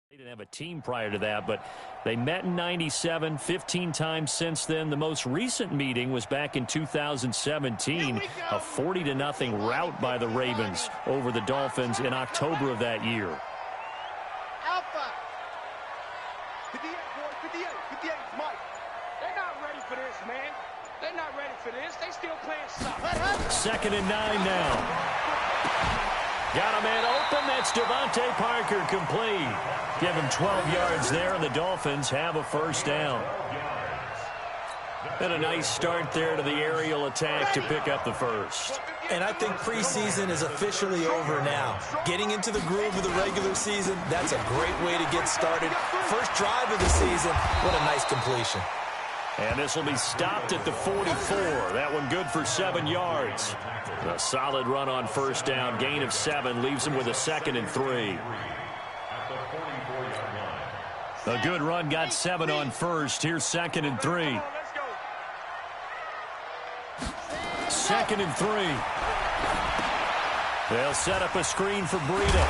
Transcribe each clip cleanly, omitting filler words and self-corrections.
They didn't have a team prior to that, but they met in 97, 15 times since then. The most recent meeting was back in 2017, a 40-0 rout by the Ravens over the Dolphins in October of that year. Alpha. 58, boy, 58, 58, Mike. They're not ready for this, man. They're not ready for this. They still playing soccer. 2nd and 9 now. Got a man open. That's Devontae Parker complete. Give him 12 yards there, and the Dolphins have a first down. And a nice start there to the aerial attack to pick up the first. And I think preseason is officially over now. Getting into the groove of the regular season, that's a great way to get started. First drive of the season, what a nice completion. And this will be stopped at the 44. That one good for 7 yards. A solid run on first down. Gain of 7 leaves him with a 2nd and 3. A good run got 7 on first. Here's 2nd and 3. 2nd and 3. They'll set up a screen for Breida.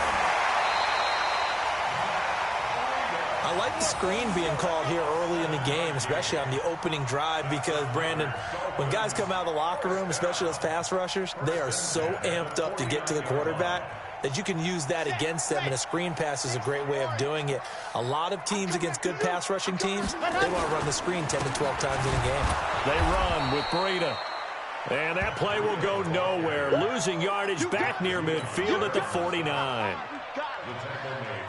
I like the screen being called here early in the game, especially on the opening drive, because, Brandon, when guys come out of the locker room, especially those pass rushers, they are so amped up to get to the quarterback that you can use that against them, and a screen pass is a great way of doing it. A lot of teams against good pass rushing teams, they want to run the screen 10 to 12 times in a game. They run with Breida. And that play will go nowhere. Losing yardage back near midfield at the 49.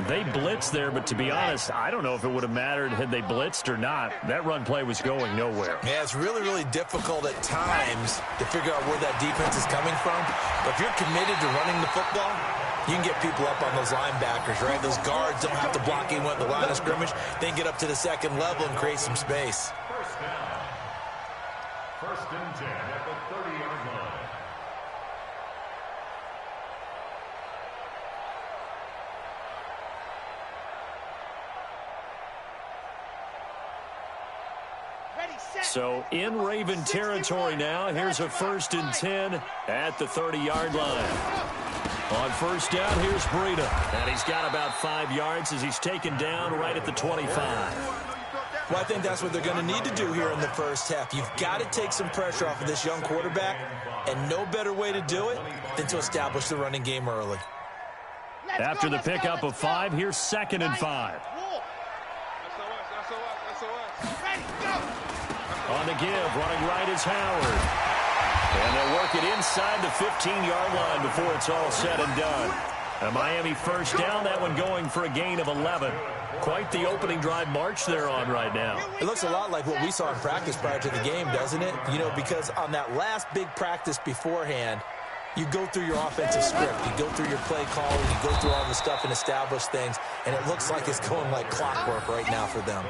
They blitzed there, but to be honest, I don't know if it would have mattered had they blitzed or not. That run play was going nowhere. Yeah, it's really, really difficult at times to figure out where that defense is coming from. But if you're committed to running the football, you can get people up on those linebackers, right? Those guards don't have to block anyone at the line of scrimmage. They can get up to the second level and create some space. First and 10 at the 30-yard line. So in Raven territory now. Here's a 1st and 10 at the 30-yard line. On first down, here's Breida. And he's got about 5 yards as he's taken down right at the 25. Well, I think that's what they're going to need to do here in the first half. You've got to take some pressure off of this young quarterback, and no better way to do it than to establish the running game early. After the pickup of 5, here's 2nd and 5. On the give, running right is Howard. And they'll work it inside the 15-yard line before it's all said and done. A Miami first down, that one going for a gain of 11. Quite the opening drive march they're on right now. It looks a lot like what we saw in practice prior to the game, doesn't it? You know, because on that last big practice beforehand, you go through your offensive script, you go through your play calling, you go through all the stuff and establish things, and it looks like it's going like clockwork right now for them.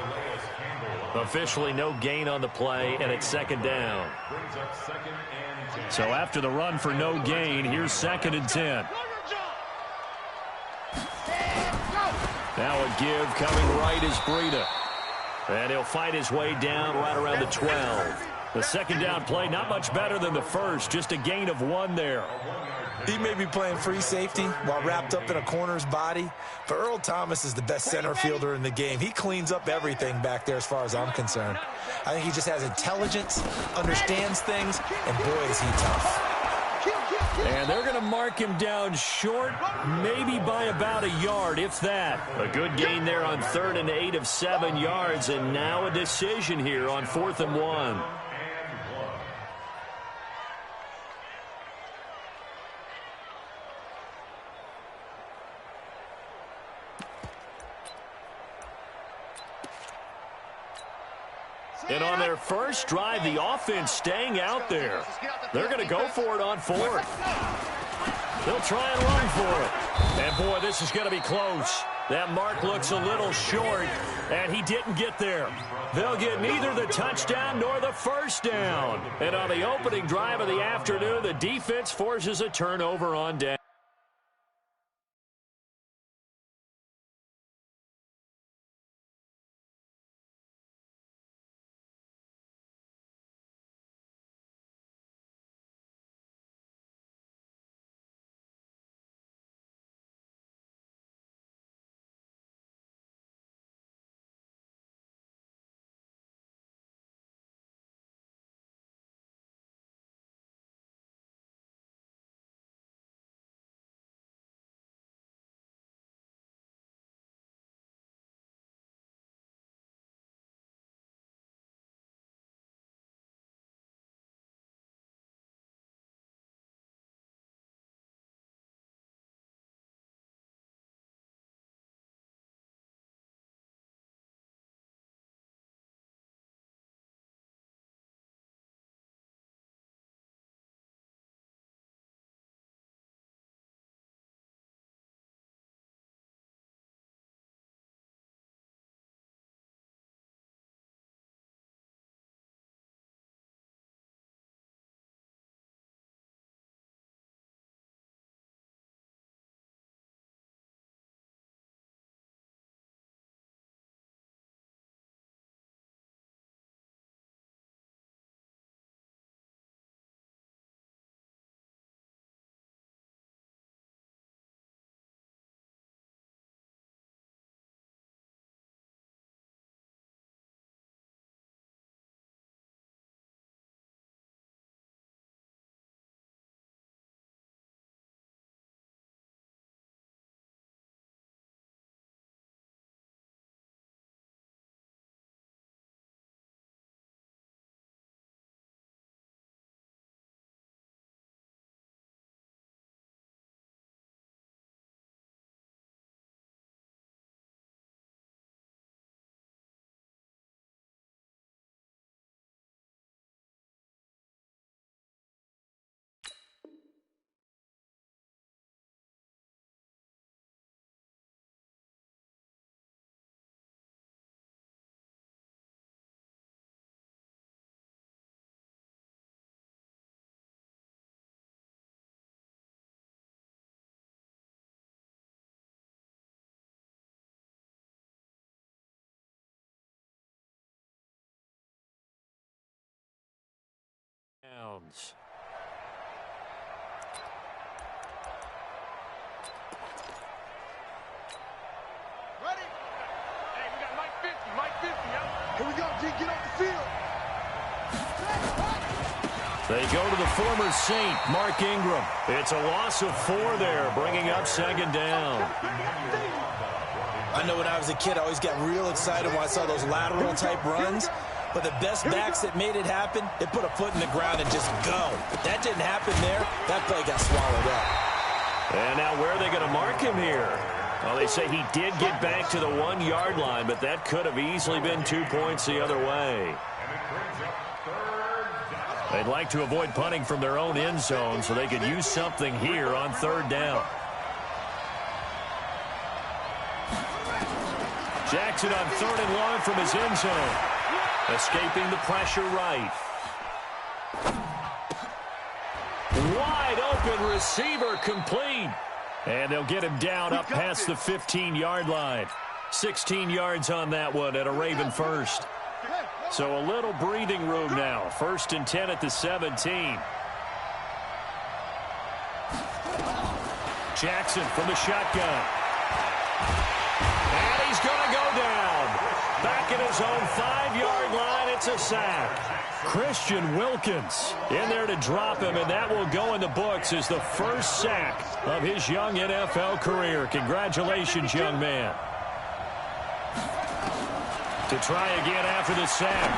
Officially no gain on the play, and it's 2nd down. So after the run for no gain, here's 2nd and 10. Now a give coming right is Breida. And he'll fight his way down right around the 12. The 2nd down play, not much better than the first, just a gain of 1 there. He may be playing free safety while wrapped up in a corner's body, but Earl Thomas is the best center fielder in the game. He cleans up everything back there as far as I'm concerned. I think he just has intelligence, understands things, and boy, is he tough. And they're going to mark him down short, maybe by about a yard, if that. A good gain there on 3rd and 8 of 7 yards, and now a decision here on 4th and 1. And on their first drive, the offense staying out there. They're going to go for it on 4th. They'll try and run for it. And, boy, this is going to be close. That mark looks a little short, and he didn't get there. They'll get neither the touchdown nor the first down. And on the opening drive of the afternoon, the defense forces a turnover on down. downs. Ready? Hey, we got Mike 50, Mike 50, yeah? Here we go, G, get off the field. They go to the former Saint, Mark Ingram. It's a loss of 4 there, bringing up second down. I know when I was a kid, I always got real excited when I saw those lateral-type runs. But the best backs that made it happen, they put a foot in the ground and just go. That didn't happen there. That play got swallowed up. And now where are they going to mark him here? Well, they say he did get back to the 1-yard line, but that could have easily been 2 points the other way. They'd like to avoid punting from their own end zone so they could use something here on 3rd down. Jackson on 3rd and long from his end zone. Escaping the pressure right. Wide open receiver complete. And they'll get him down up past the 15-yard line. 16 yards on that one at a Raven first. So a little breathing room now. 1st and 10 at the 17. Jackson from the shotgun. And he's going to go down. Back at his own 5-yard line, it's a sack. Christian Wilkins in there to drop him, and that will go in the books as the first sack of his young NFL career. Congratulations, young man. To try again after the sack.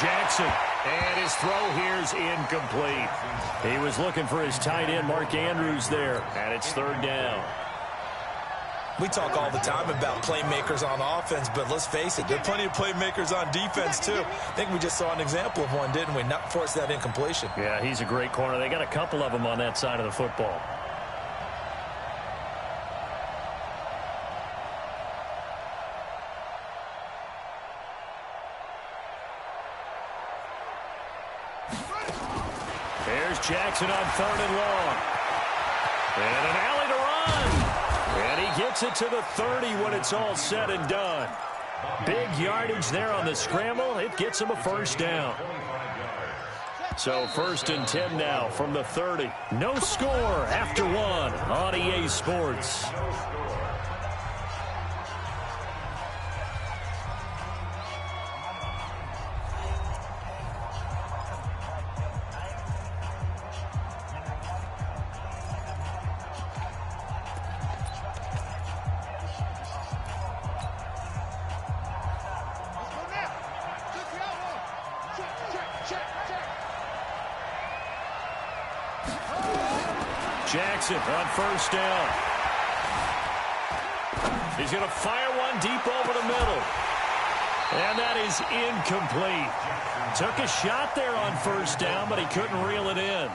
Jackson, and his throw here's incomplete. He was looking for his tight end, Mark Andrews, there, and it's 3rd down. We talk all the time about playmakers on offense, but let's face it, there are plenty of playmakers on defense, too. I think we just saw an example of one, didn't we? Not force that incompletion. Yeah, he's a great corner. They got a couple of them on that side of the football. There's Jackson on 3rd and long. And an alley to run. And he gets it to the 30 when it's all said and done. Big yardage there on the scramble. It gets him a first down. So 1st and 10 now from the 30. No score after 1 on EA Sports. Jackson on 1st down. He's going to fire one deep over the middle. And that is incomplete. Took a shot there on 1st down, but he couldn't reel it in.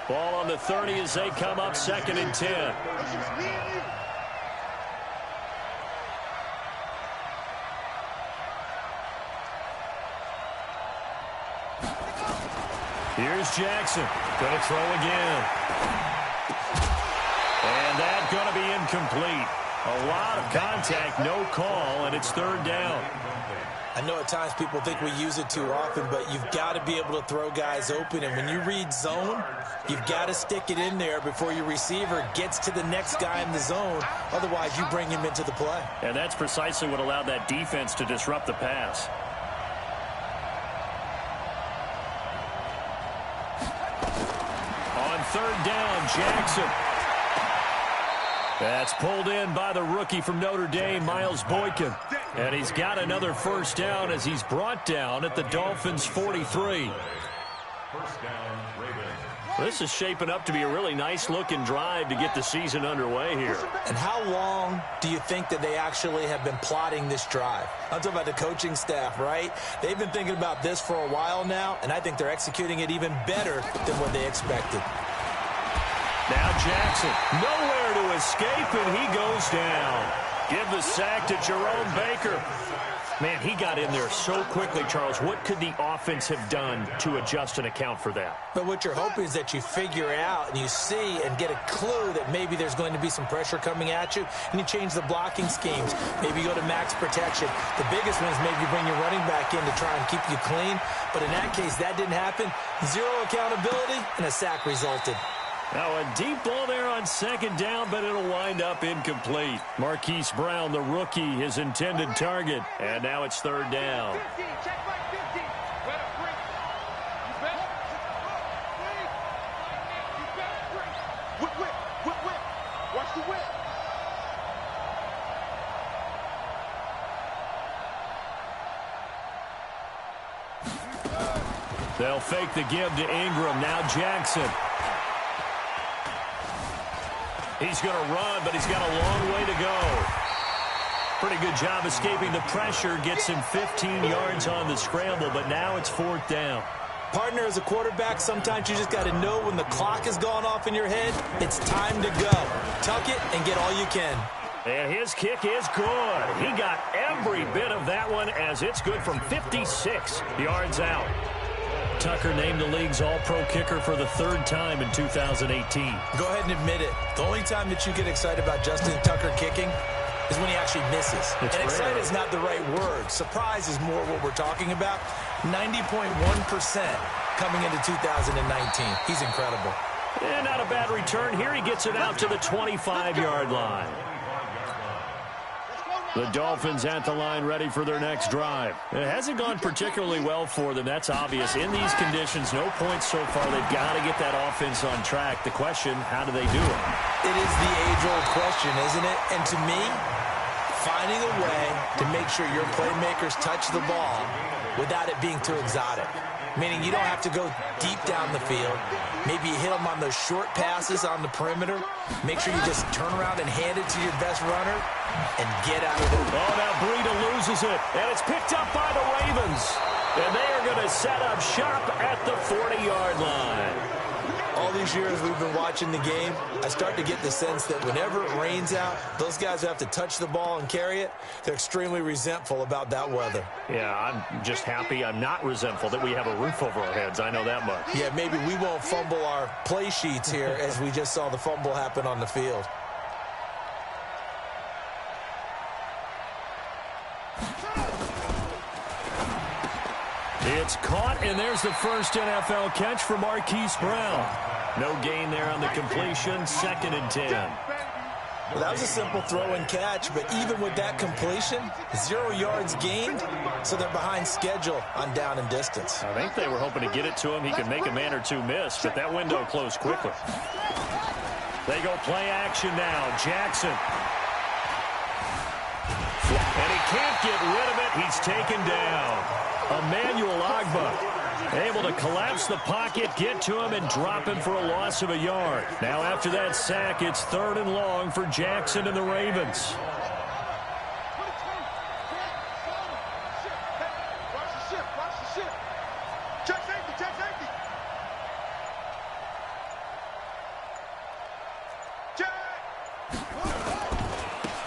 Ball on the 30 as they come up 2nd and 10. Here's Jackson. Going to throw again. And that's going to be incomplete. A lot of contact, no call, and it's 3rd down. I know at times people think we use it too often, but you've got to be able to throw guys open. And when you read zone, you've got to stick it in there before your receiver gets to the next guy in the zone. Otherwise, you bring him into the play. And that's precisely what allowed that defense to disrupt the pass. On 3rd down, Jackson. That's pulled in by the rookie from Notre Dame, Miles Boykin. And he's got another first down as he's brought down at the Dolphins' 43. This is shaping up to be a really nice-looking drive to get the season underway here. And how long do you think that they actually have been plotting this drive? I'm talking about the coaching staff, right? They've been thinking about this for a while now, and I think they're executing it even better than what they expected. Now Jackson, nowhere to escape, and he goes down. Give the sack to Jerome Baker. Man, he got in there so quickly, Charles. What could the offense have done to adjust and account for that? But what you're hoping is that you figure out and you see and get a clue that maybe there's going to be some pressure coming at you, and you change the blocking schemes. Maybe you go to max protection. The biggest one is maybe you bring your running back in to try and keep you clean. But in that case, that didn't happen. Zero accountability, and a sack resulted. Now a deep ball there on second down, but it'll wind up incomplete. Marquise Brown, the rookie, his intended target. And now it's third down. 15, check right 15. Let him break. You better. You better break. Whip, whip, whip, whip. Watch the whip. They'll fake the give to Ingram. Now Jackson. He's going to run, but he's got a long way to go. Pretty good job escaping the pressure. Gets him 15 yards on the scramble, but now it's fourth down. Partner, as a quarterback, sometimes you just got to know when the clock has gone off in your head, it's time to go. Tuck it and get all you can. And his kick is good. He got every bit of that one as it's good from 56 yards out. Tucker named the league's all-pro kicker for the third time in 2018. Go ahead and admit it. The only time that you get excited about Justin Tucker kicking is when he actually misses. And excited is not the right word. Surprise is more what we're talking about. 90.1% coming into 2019. He's incredible. And not a bad return here. He gets it out to the 25-yard line. The Dolphins at the line ready for their next drive. It hasn't gone particularly well for them. That's obvious. In these conditions, no points so far. They've got to get that offense on track. The question, how do they do it? It is the age-old question, isn't it? And to me, finding a way to make sure your playmakers touch the ball without it being too exotic. Meaning you don't have to go deep down the field. Maybe you hit them on those short passes on the perimeter. Make sure you just turn around and hand it to your best runner and get out of there. Oh, now Breida loses it, and it's picked up by the Ravens. And they are going to set up shop at the 40-yard line. All these years we've been watching the game, I start to get the sense that whenever it rains out, those guys who have to touch the ball and carry it, they're extremely resentful about that weather. Yeah, I'm just happy I'm not resentful that we have a roof over our heads. I know that much. Yeah, maybe we won't fumble our play sheets here as we just saw the fumble happen on the field. It's caught, and there's the first NFL catch for Marquise Brown. No gain there on the completion, 2nd and 10. Well, that was a simple throw and catch, but even with that completion, 0 yards gained, so they're behind schedule on down and distance. I think they were hoping to get it to him. He could make a man or two miss, but that window closed quickly. They go play action now. Jackson. And he can't get rid of it. He's taken down. Emmanuel Ogbah able to collapse the pocket, get to him, and drop him for a loss of a yard. Now after that sack, it's 3rd and long for Jackson and the Ravens.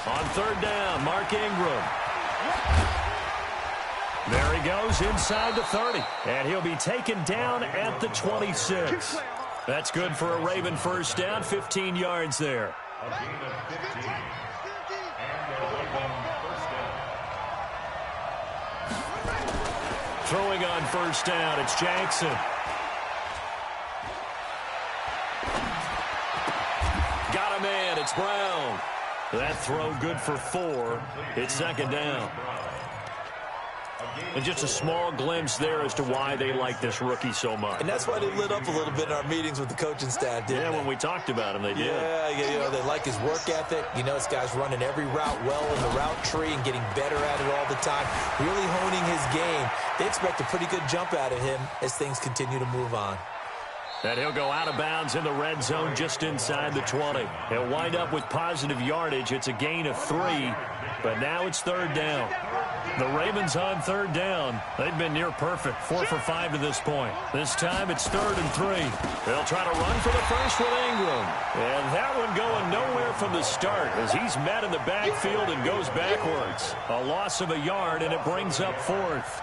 On 3rd down, Mark Ingram. There he goes inside the 30, and he'll be taken down at the 26. That's good for a Raven first down, 15 yards there. Throwing on first down, it's Jackson. Got a man, it's Brown. That throw good for 4. It's 2nd down. And just a small glimpse there as to why they like this rookie so much. And that's why they lit up a little bit in our meetings with the coaching staff, didn't they? When we talked about him, they did. Yeah, they like his work ethic. You know, this guy's running every route well in the route tree and getting better at it all the time, really honing his game. They expect a pretty good jump out of him as things continue to move on. And he'll go out of bounds in the red zone just inside the 20. He'll wind up with positive yardage. It's a gain of 3, but now it's 3rd down. The Ravens on 3rd down. They've been near perfect, 4 for 5 to this point. This time it's 3rd and 3. They'll try to run for the first with Ingram. And that one going nowhere from the start as he's met in the backfield and goes backwards. A loss of a yard, and it brings up 4th.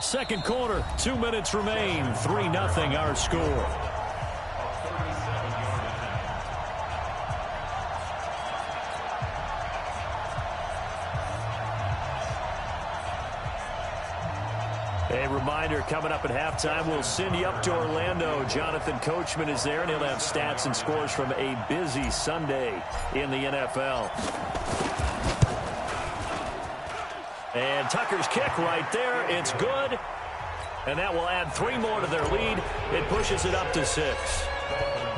Second quarter, 2 minutes remain. 3-0 our score. A reminder, coming up at halftime, we'll send you up to Orlando. Jonathan Coachman is there, and he'll have stats and scores from a busy Sunday in the NFL. And Tucker's kick right there. It's good. And that will add 3 more to their lead. It pushes it up to 6.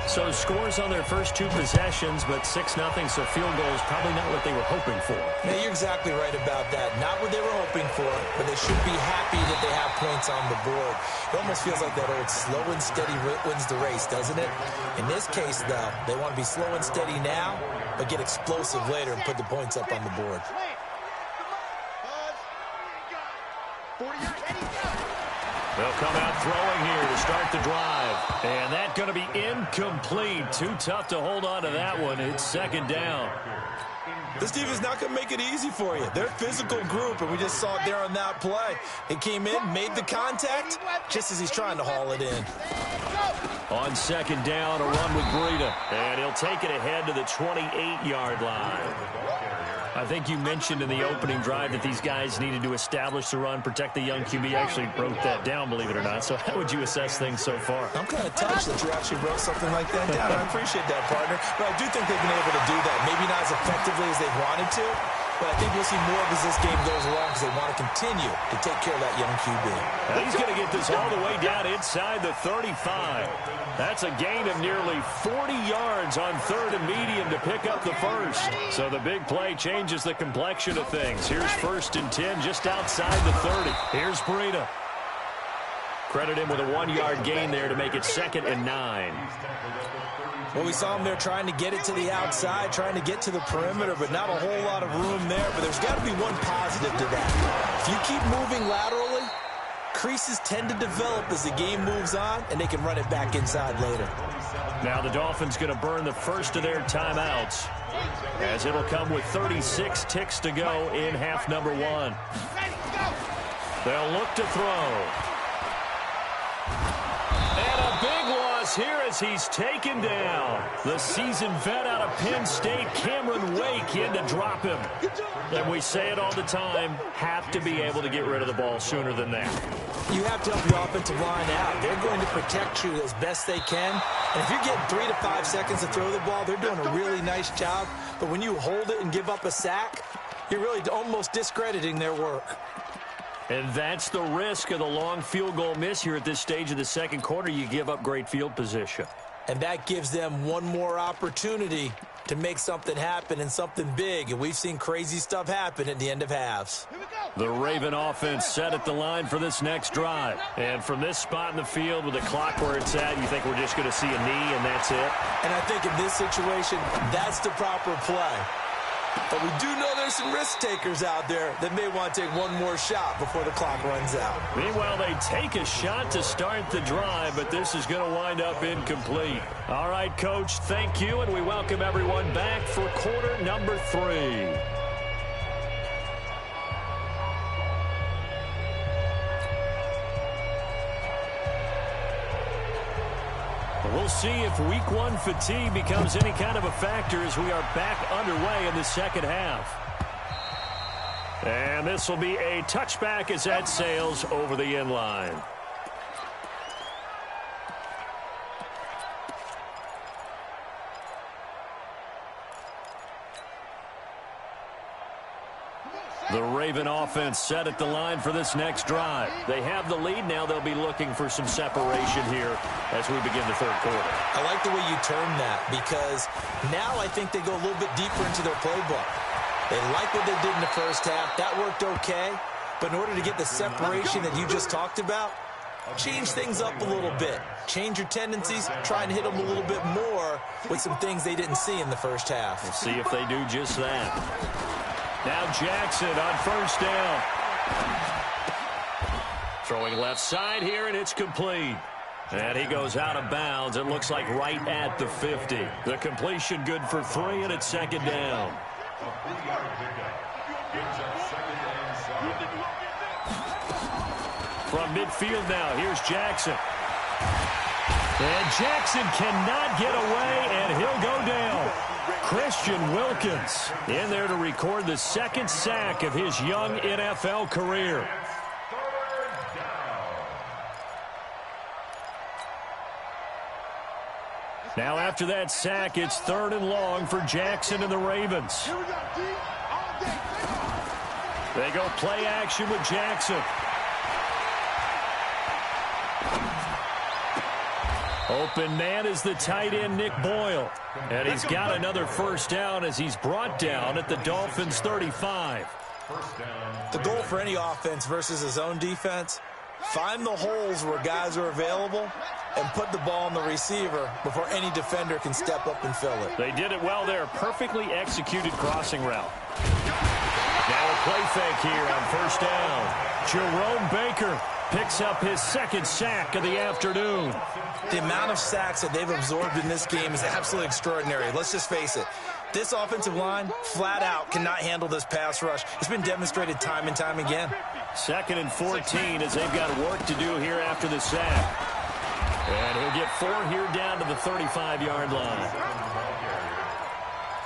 So scores on their first 2 possessions, but 6-0, so field goal is probably not what they were hoping for. Yeah, you're exactly right about that. Not what they were hoping for, but they should be happy that they have points on the board. It almost feels like that old slow and steady wins the race, doesn't it? In this case, though, they want to be slow and steady now, but get explosive later and put the points up on the board. They'll come out throwing here to start the drive. And that's going to be incomplete. Too tough to hold on to that one. It's 2nd down. This team is not going to make it easy for you. They're a physical group, and we just saw it there on that play. He came in, made the contact, just as he's trying to haul it in. On 2nd down, a run with Breida. And he'll take it ahead to the 28-yard line. I think you mentioned in the opening drive that these guys needed to establish the run, protect the young QB. Actually wrote that down, believe it or not. So how would you assess things so far? I'm kind of touched that you actually wrote something like that down. I appreciate that, partner. But I do think they've been able to do that. Maybe not as effectively as they wanted to, but I think we'll see more of as this game goes along because they want to continue to take care of that young QB. Now he's going to get this all the way down inside the 35. That's a gain of nearly 40 yards on 3rd and medium to pick up the first. So the big play changes the complexion of things. Here's 1st and 10 just outside the 30. Here's Breida. Credit him with a 1-yard gain there to make it 2nd and 9. Well, we saw him there trying to get it to the outside, trying to get to the perimeter, but not a whole lot of room there. But there's got to be one positive to that. If you keep moving laterally, creases tend to develop as the game moves on, and they can run it back inside later. Now the Dolphins going to burn the first of their timeouts, as it'll come with 36 ticks to go in half number 1. They'll look to throw. And a big loss here as he's taken down. The seasoned vet out of Penn State, Cameron Wake, in to drop him. And we say it all the time, have to be able to get rid of the ball sooner than that. You have to help your offensive line out. They're going to protect you as best they can. And if you're getting 3 to 5 seconds to throw the ball, they're doing a really nice job. But when you hold it and give up a sack, you're really almost discrediting their work. And that's the risk of the long field goal miss here at this stage of the second quarter. You give up great field position. And that gives them one more opportunity to make something happen and something big. And we've seen crazy stuff happen at the end of halves. The Raven offense set at the line for this next drive. And from this spot in the field with the clock where it's at, you think we're just going to see a knee and that's it? And I think in this situation, that's the proper play. But we do know there's some risk takers out there that may want to take one more shot before the clock runs out. Meanwhile, they take a shot to start the drive, but this is going to wind up incomplete. All right, Coach, thank you, and we welcome everyone back for quarter number 3. We'll see if week 1 fatigue becomes any kind of a factor as we are back underway in the second half. And this will be a touchback as that sails over the end line. The Raven offense set at the line for this next drive. They have the lead. Now they'll be looking for some separation here as we begin the third quarter. I like the way you term that because now I think they go a little bit deeper into their playbook. They like what they did in the first half. That worked okay. But in order to get the separation that you just talked about, change things up a little bit. Change your tendencies, try and hit them a little bit more with some things they didn't see in the first half. We'll see if they do just that. Now Jackson on first down. Throwing left side here, and it's complete. And he goes out of bounds. It looks like right at the 50. The completion good for 3, and it's second down. From midfield now, here's Jackson. And Jackson cannot get away, and he'll go down. Christian Wilkins in there to record the second sack of his young NFL career. Now after that sack, it's 3rd and long for Jackson and the Ravens. They go play action with Jackson. Open man is the tight end, Nick Boyle. And he's got another first down as he's brought down at the Dolphins' 35. The goal for any offense versus a zone defense, find the holes where guys are available and put the ball on the receiver before any defender can step up and fill it. They did it well there. Perfectly executed crossing route. Now a play fake here on first down. Jerome Baker picks up his second sack of the afternoon. The amount of sacks that they've absorbed in this game is absolutely extraordinary. Let's just face it. This offensive line, flat out, cannot handle this pass rush. It's been demonstrated time and time again. 2nd and 14 as they've got work to do here after the sack. And he'll get 4 here down to the 35-yard line.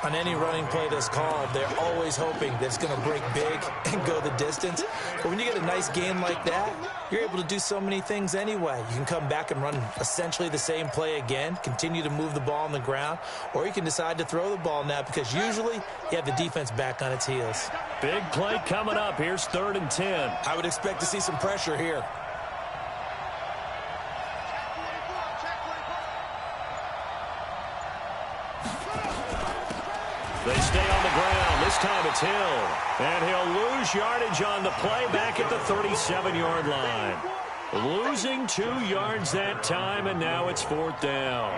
On any running play that's called, they're always hoping that it's going to break big and go the distance. But when you get a nice game like that, you're able to do so many things anyway. You can come back and run essentially the same play again, continue to move the ball on the ground, or you can decide to throw the ball now because usually you have the defense back on its heels. Big play coming up. Here's 3rd and 10. I would expect to see some pressure here. They stay on the ground. This time it's Hill. And he'll lose yardage on the play back at the 37-yard line. Losing 2 yards that time, and now it's 4th down.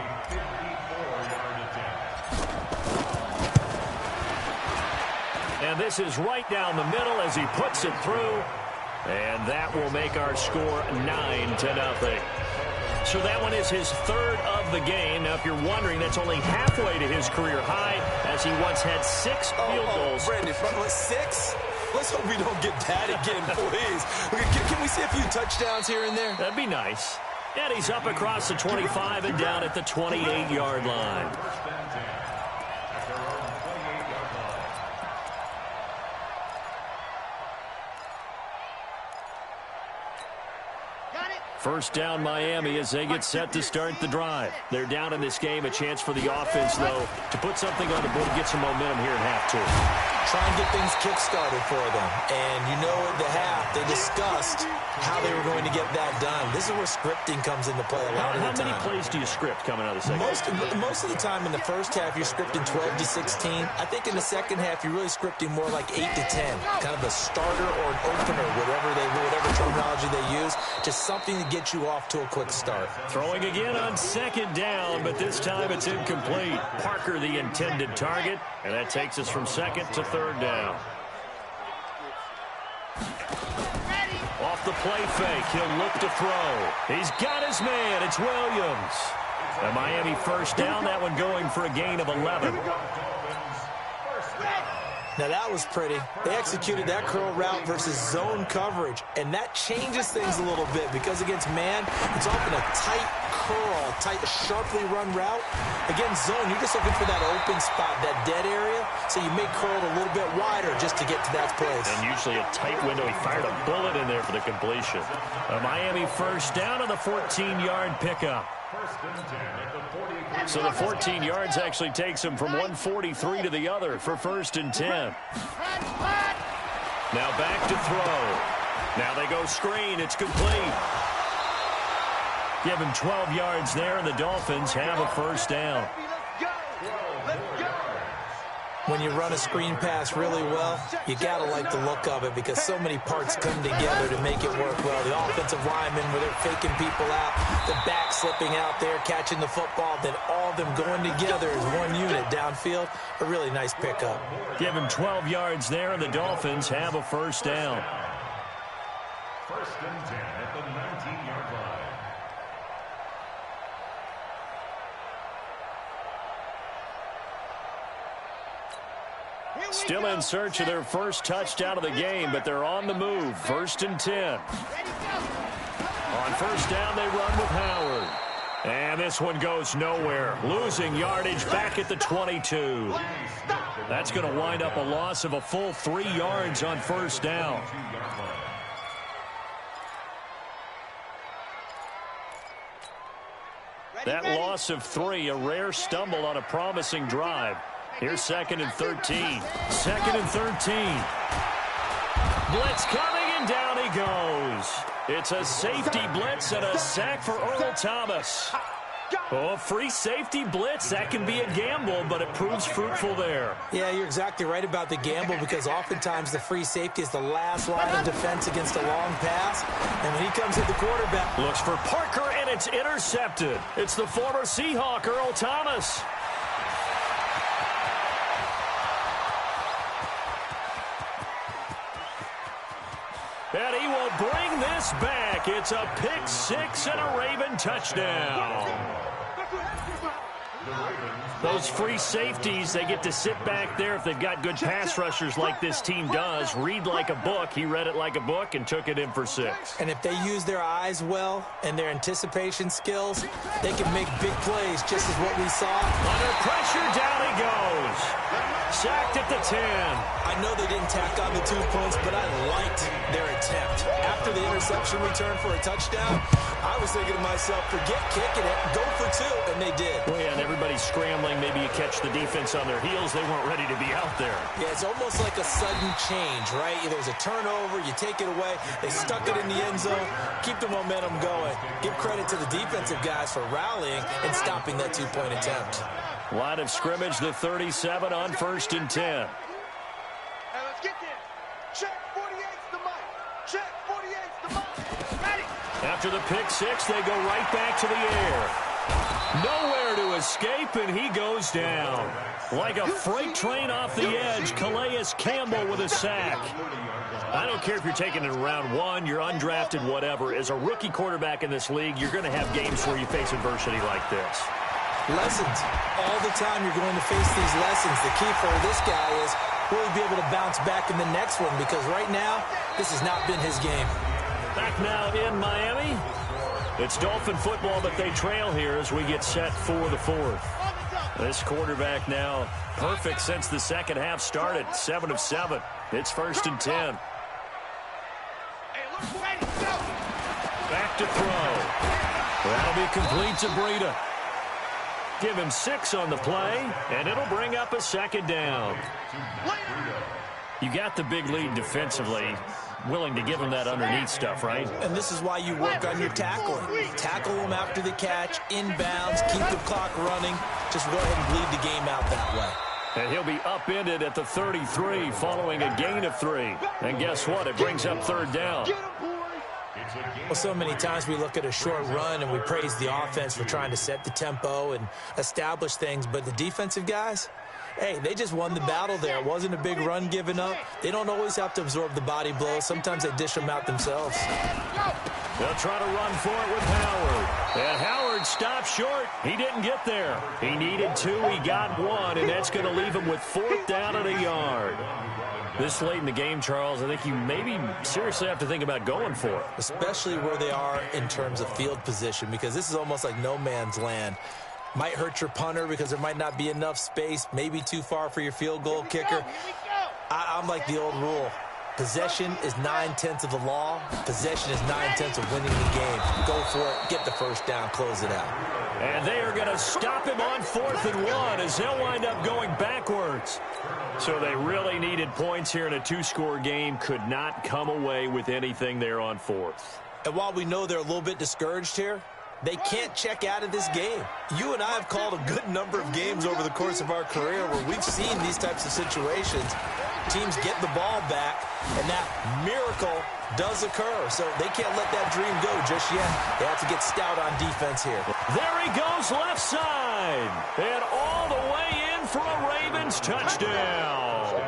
And this is right down the middle as he puts it through. And that will make our score 9-0. So that one is his 3rd of the game. Now, if you're wondering, that's only halfway to his career high, as he once had 6 field goals. Brandon, 6? Let's hope we don't get that again, please. Can we see a few touchdowns here and there? That'd be nice. And he's up across the 25 and down at the 28-yard line. First down Miami as they get set to start the drive. They're down in this game. A chance for the offense, though, to put something on the board, get some momentum here in half 2. Try and get things kick-started for them. And you know at the half, they discussed how they were going to get that done. This is where scripting comes into play a lot of the time. How many plays do you script coming out of the second half? Most of the time in the first half, you're scripting 12 to 16. I think in the second half, you're really scripting more like 8 to 10. Kind of a starter or an opener, whatever terminology they use. Just something to get you off to a quick start. Throwing again on 2nd down, but this time it's incomplete. Parker the intended target, and that takes us from 2nd to 3rd down. Off the play fake, he'll look to throw. He's got his man, it's Williams. A Miami first down, that one going for a gain of 11. Now that was pretty. They executed that curl route versus zone coverage, and that changes things a little bit because against man, it's often a tight curl, tight, sharply run route. Against zone, you're just looking for that open spot, that dead area, so you may curl it a little bit wider just to get to that place. And usually a tight window. He fired a bullet in there for the completion. A Miami first down on the 14-yard pickup. So the 14 yards actually takes him from 143 to the other for 1st and 10. Now back to throw. Now they go screen. It's complete. Give him 12 yards there, and the Dolphins have a first down. When you run a screen pass really well, you got to like the look of it because so many parts come together to make it work well. The offensive linemen, where they're faking people out, the back slipping out there, catching the football, then all of them going together as one unit downfield. A really nice pickup. Give him 12 yards there, and the Dolphins have a first down. 1st and 10 at the 19-yard line. Still in search of their first touchdown of the game, but they're on the move. 1st and 10. On first down, they run with Howard. And this one goes nowhere. Losing yardage back at the 22. That's going to wind up a loss of a full 3 yards on first down. That loss of 3, a rare stumble on a promising drive. Here's 2nd and 13. 2nd and 13. Blitz coming, and down he goes. It's a safety blitz and a sack for Earl Thomas. Oh, free safety blitz, that can be a gamble, but it proves fruitful there. Yeah, you're exactly right about the gamble because oftentimes the free safety is the last line of defense against a long pass. And when he comes at the quarterback, looks for Parker, and it's intercepted. It's the former Seahawk, Earl Thomas. And he will bring this back. It's a pick 6 and a Raven touchdown. Those free safeties, they get to sit back there if they've got good pass rushers like this team does. Read like a book. He read it like a book and took it in for 6. And if they use their eyes well and their anticipation skills, they can make big plays, just as what we saw. Under pressure, down he goes. Sacked at the 10. I know they didn't tack on the 2 points, but I liked their attempt. After the interception return for a touchdown, I was thinking to myself, forget kicking it, go for 2, and they did. Well, yeah, and everybody's scrambling. Maybe you catch the defense on their heels. They weren't ready to be out there. Yeah, it's almost like a sudden change, right? There's a turnover, you take it away, they stuck it in the end zone, keep the momentum going. Give credit to the defensive guys for rallying and stopping that 2-point attempt. Line of scrimmage, the 37 on 1st and 10. Hey, let's get there. Check 48's the mic. Check 48's the mic. Ready. After the pick 6, they go right back to the air. Nowhere to escape, and he goes down. Like a freight train off the edge, Calais Campbell with a sack. I don't care if you're taking it in round 1, you're undrafted, whatever. As a rookie quarterback in this league, you're going to have games where you face adversity like this. Lessons. All the time you're going to face these lessons. The key for this guy is will he be able to bounce back in the next one, because right now, this has not been his game. Back now in Miami. It's Dolphin football, but they trail here as we get set for the 4th. This quarterback now perfect since the second half started. 7 of 7. It's 1st and 10. Back to throw. That'll be complete to Breida. Give him 6 on the play, and it'll bring up a 2nd down. You got the big lead defensively. Willing to give him that underneath stuff, right? And this is why you work on your tackling. Tackle them after the catch, inbounds, keep the clock running. Just go ahead and bleed the game out that way. And he'll be upended at the 33 following a gain of 3. And guess what? It brings up 3rd down. Well, so many times we look at a short run and we praise the offense for trying to set the tempo and establish things, but the defensive guys, hey, they just won the battle there. It wasn't a big run given up. They don't always have to absorb the body blows. Sometimes they dish them out themselves. They'll try to run for it with Howard. And Howard stopped short. He didn't get there. He needed 2. He got 1, and that's going to leave him with 4th down and a yard. This late in the game, Charles, I think you maybe seriously have to think about going for it. Especially where they are in terms of field position, because this is almost like no man's land. Might hurt your punter because there might not be enough space, maybe too far for your field goal kicker. I'm like the old rule. Possession is 9/10 of the law. Possession is 9/10 of winning the game. Go for it, get the first down, close it out. And they are going to stop him on 4th and 1 as they'll wind up going backwards. So they really needed points here in a 2-score game. Could not come away with anything there on 4th. And while we know they're a little bit discouraged here, They can't check out of this game. You and I have called a good number of games over the course of our career where we've seen these types of situations. Teams get the ball back, and that miracle does occur. So they can't let that dream go just yet. They have to get stout on defense here. There he goes left side. And all the way in for a Ravens touchdown.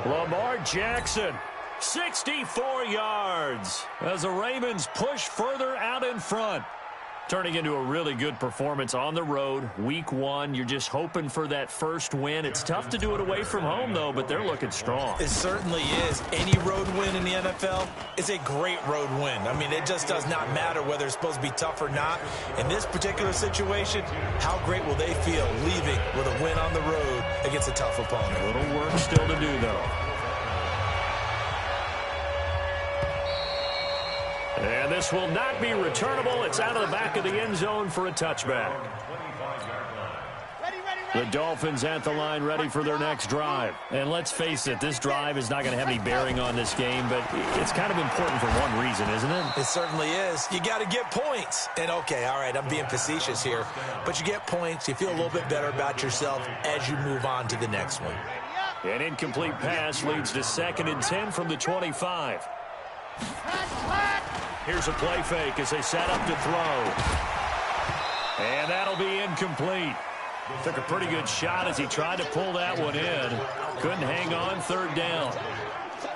Lamar Jackson, 64 yards as the Ravens push further out in front. Turning into a really good performance on the road. Week 1, you're just hoping for that first win. It's tough to do it away from home, though, but they're looking strong. It certainly is. Any road win in the NFL is a great road win. I mean, it just does not matter whether it's supposed to be tough or not. In this particular situation, how great will they feel leaving with a win on the road against a tough opponent? A little work still to do, though. And this will not be returnable. It's out of the back of the end zone for a touchback. The Dolphins at the line ready for their next drive. And let's face it, this drive is not going to have any bearing on this game, but it's kind of important for one reason, isn't it? It certainly is. You got to get points. And, okay, all right, I'm being facetious here, but you get points. You feel a little bit better about yourself as you move on to the next one. An incomplete pass leads to 2nd and 10 from the 25. Here's a play fake as they set up to throw. And that'll be incomplete. Took a pretty good shot as he tried to pull that one in. Couldn't hang on, 3rd down.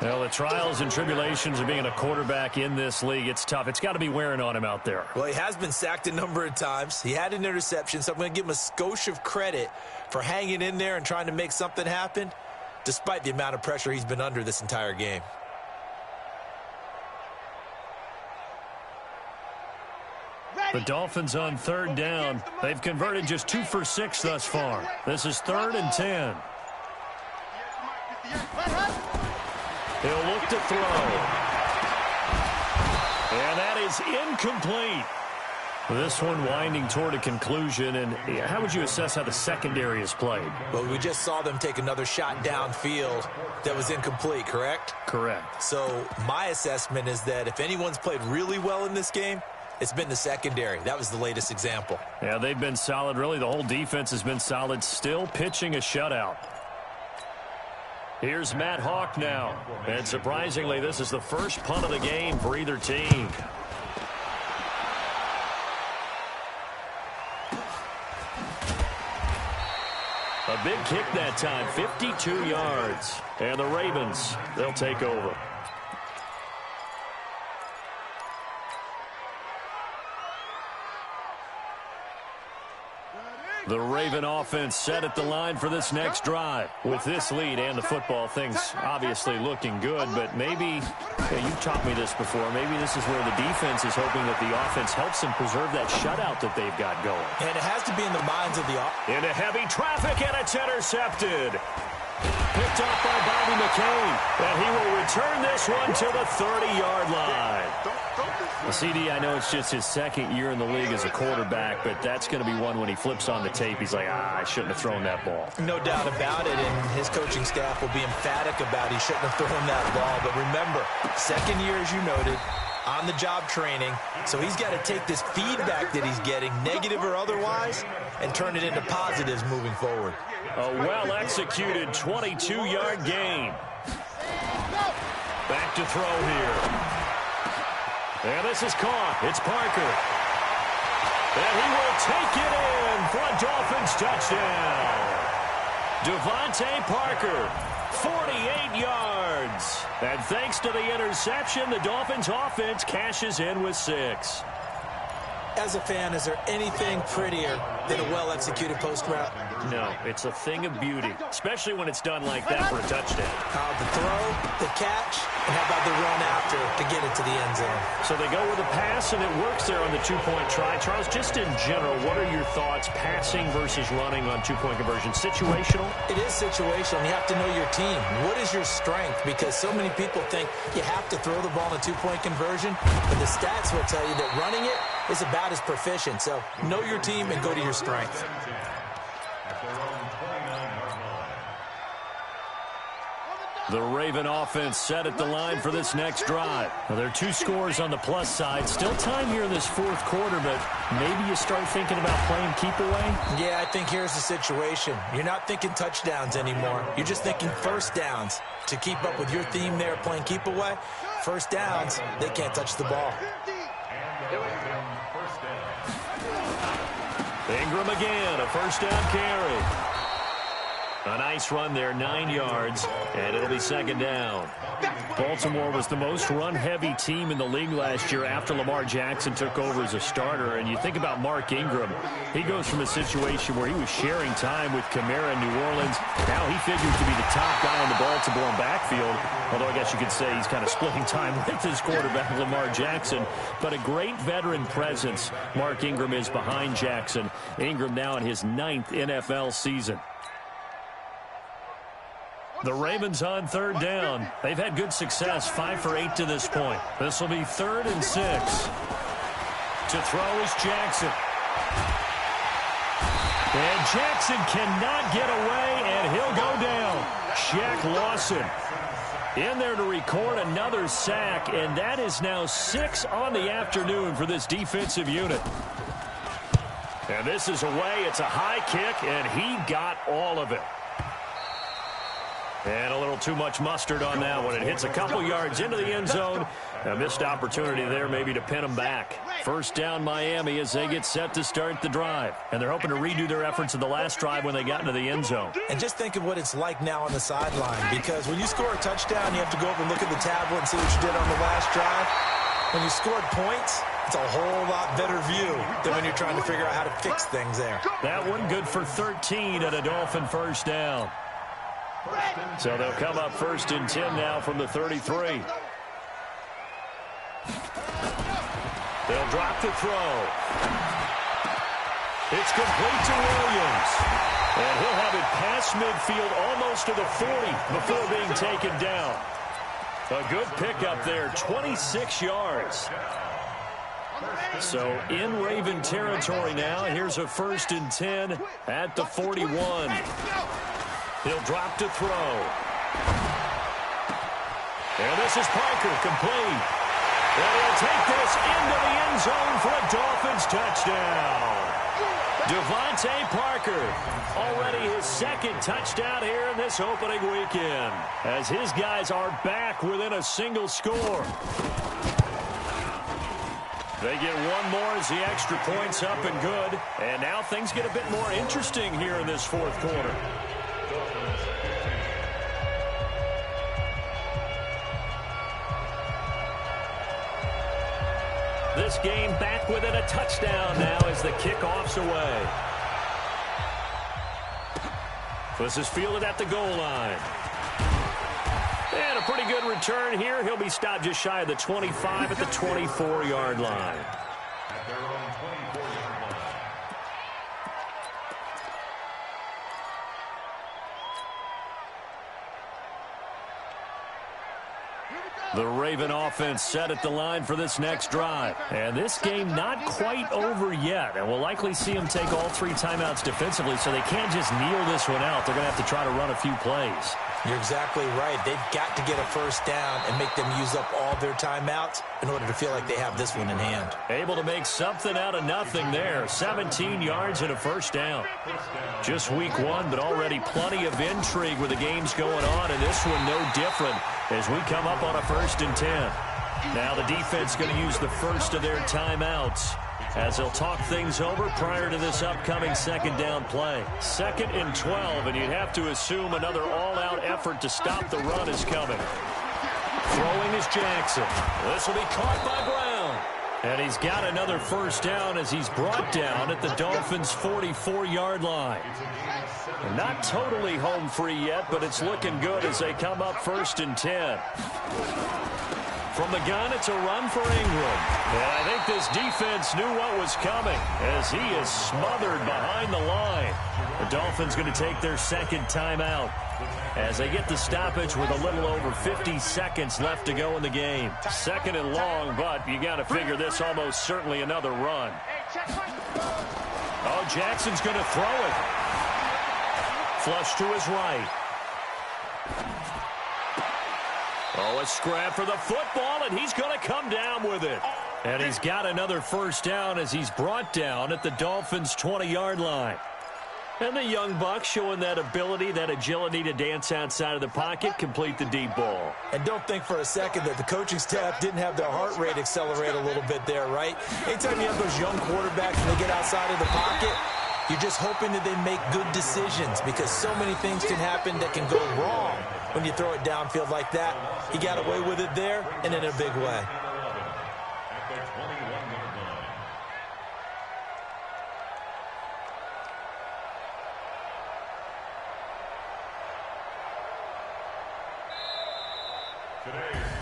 Well, the trials and tribulations of being a quarterback in this league, it's tough. It's got to be wearing on him out there. Well, he has been sacked a number of times. He had an interception, so I'm going to give him a skosh of credit for hanging in there and trying to make something happen, despite the amount of pressure he's been under this entire game. The Dolphins on 3rd down. They've converted just 2 for 6 thus far. This is 3rd and 10. He'll look to throw. And that is incomplete. This one winding toward a conclusion. And how would you assess how the secondary has played? Well, we just saw them take another shot downfield that was incomplete, correct? Correct. So my assessment is that if anyone's played really well in this game, it's been the secondary. That was the latest example. Yeah, they've been solid. Really, the whole defense has been solid. Still pitching a shutout. Here's Matt Hawk now. And surprisingly, this is the first punt of the game for either team. A big kick that time, 52 yards. And the Ravens, they'll take over. The Raven offense set at the line for this next drive. With this lead and the football, things obviously looking good, but maybe, you've taught me this before, maybe this is where the defense is hoping that the offense helps them preserve that shutout that they've got going. And it has to be in the minds of the offense. Into heavy traffic, and it's intercepted. Picked up by Bobby McCain, and he will return this one to the 30-yard line. CD, I know it's just his 2nd year in the league as a quarterback, but that's going to be one when he flips on the tape. He's like, I shouldn't have thrown that ball. No doubt about it, and his coaching staff will be emphatic about he shouldn't have thrown that ball. But remember, 2nd year, as you noted, on-the-job training, so he's got to take this feedback that he's getting, negative or otherwise, and turn it into positives moving forward. A well-executed 22-yard gain. Back to throw here. And this is caught. It's Parker. And he will take it in for a Dolphins touchdown. Devontae Parker, 48 yards. And thanks to the interception, the Dolphins offense cashes in with 6. As a fan, is there anything prettier than a well-executed post route? No, it's a thing of beauty, especially when it's done like that for a touchdown. The throw, the catch, and how about the run after to get it to the end zone? So they go with a pass, and it works there on the 2-point try. Charles, just in general, what are your thoughts passing versus running on 2-point conversion? Situational? It is situational. You have to know your team. What is your strength? Because so many people think you have to throw the ball in a 2-point conversion, but the stats will tell you that running it is about as proficient. So know your team and go to your strength. The Raven offense set at the line for this next drive. Well, there are 2 scores on the plus side. Still time here in this fourth quarter, but maybe you start thinking about playing keep away? Yeah, I think here's the situation. You're not thinking touchdowns anymore. You're just thinking first downs. To keep up with your theme there, playing keep away, first downs, they can't touch the ball. Ingram again, a first down carry. A nice run there, 9 yards, and it'll be second down. Baltimore was the most run-heavy team in the league last year after Lamar Jackson took over as a starter. And you think about Mark Ingram, he goes from a situation where he was sharing time with Kamara in New Orleans. Now he figures to be the top guy in the Baltimore backfield, although I guess you could say he's kind of splitting time with his quarterback, Lamar Jackson. But a great veteran presence Mark Ingram is behind Jackson. Ingram now in his 9th NFL season. The Ravens on third down. They've had good success, 5 for 8 to this point. This will be 3rd and 6. To throw is Jackson. And Jackson cannot get away, and he'll go down. Shaq Lawson in there to record another sack, and that is now 6 on the afternoon for this defensive unit. And this is away. It's a high kick, and he got all of it. And a little too much mustard on that one. It hits a couple yards into the end zone. A missed opportunity there maybe to pin them back. First down Miami as they get set to start the drive. And they're hoping to redo their efforts in the last drive when they got into the end zone. And just think of what it's like now on the sideline. Because when you score a touchdown, you have to go over and look at the tablet and see what you did on the last drive. When you scored points, it's a whole lot better view than when you're trying to figure out how to fix things there. That one good for 13 at a Dolphin first down. So they'll come up 1st and 10 now from the 33. They'll drop to throw. It's complete to Williams. And he'll have it past midfield almost to the 40 before being taken down. A good pickup there, 26 yards. So in Raven territory now. Here's a 1st and 10 at the 41. He'll drop to throw. And this is Parker, complete. And he'll take this into the end zone for a Dolphins touchdown. Devontae Parker, already his 2nd touchdown here in this opening weekend, as his guys are back within a single score. They get one more as the extra point's up and good. And now things get a bit more interesting here in this fourth quarter. This game back within a touchdown now as the kickoff's away. This is fielded at the goal line. And a pretty good return here. He'll be stopped just shy of the 25 at the 24-yard line. At their own 24-yard line. The Raven offense set at the line for this next drive. And this game not quite over yet. And we'll likely see them take all 3 timeouts defensively, so they can't just kneel this one out. They're going to have to try to run a few plays. You're exactly right. They've got to get a first down and make them use up all their timeouts in order to feel like they have this one in hand. Able to make something out of nothing there. 17 yards and a first down. Just week 1, but already plenty of intrigue with the games going on, and this one no different as we come up on a 1st and 10. Now the defense going to use the first of their timeouts as they'll talk things over prior to this upcoming 2nd down play. 2nd and 12, and you'd have to assume another all-out effort to stop the run is coming. Throwing is Jackson. This will be caught by Brown. And he's got another first down as he's brought down at the Dolphins' 44-yard line. Not totally home free yet, but it's looking good as they come up 1st and 10. From the gun, it's a run for Ingram. And I think this defense knew what was coming as he is smothered behind the line. The Dolphins going to take their 2nd timeout as they get the stoppage with a little over 50 seconds left to go in the game. 2nd and long, but you got to figure this almost certainly another run. Oh, Jackson's going to throw it. Flush to his right. Oh, a scrap for the football, and he's going to come down with it. And he's got another first down as he's brought down at the Dolphins' 20-yard line. And the young buck showing that ability, that agility to dance outside of the pocket, complete the deep ball. And don't think for a second that the coaching staff didn't have their heart rate accelerate a little bit there, right? Anytime you have those young quarterbacks and they get outside of the pocket, you're just hoping that they make good decisions because so many things can happen that can go wrong when you throw it downfield like that. He got away with it there and in a big way.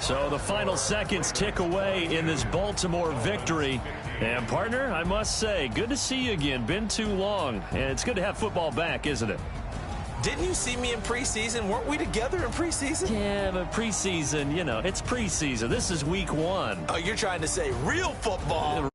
So the final seconds tick away in this Baltimore victory. And, partner, I must say, good to see you again. Been too long. And it's good to have football back, isn't it? Didn't you see me in preseason? Weren't we together in preseason? Yeah, but preseason, you know, it's preseason. This is week 1. Oh, you're trying to say real football.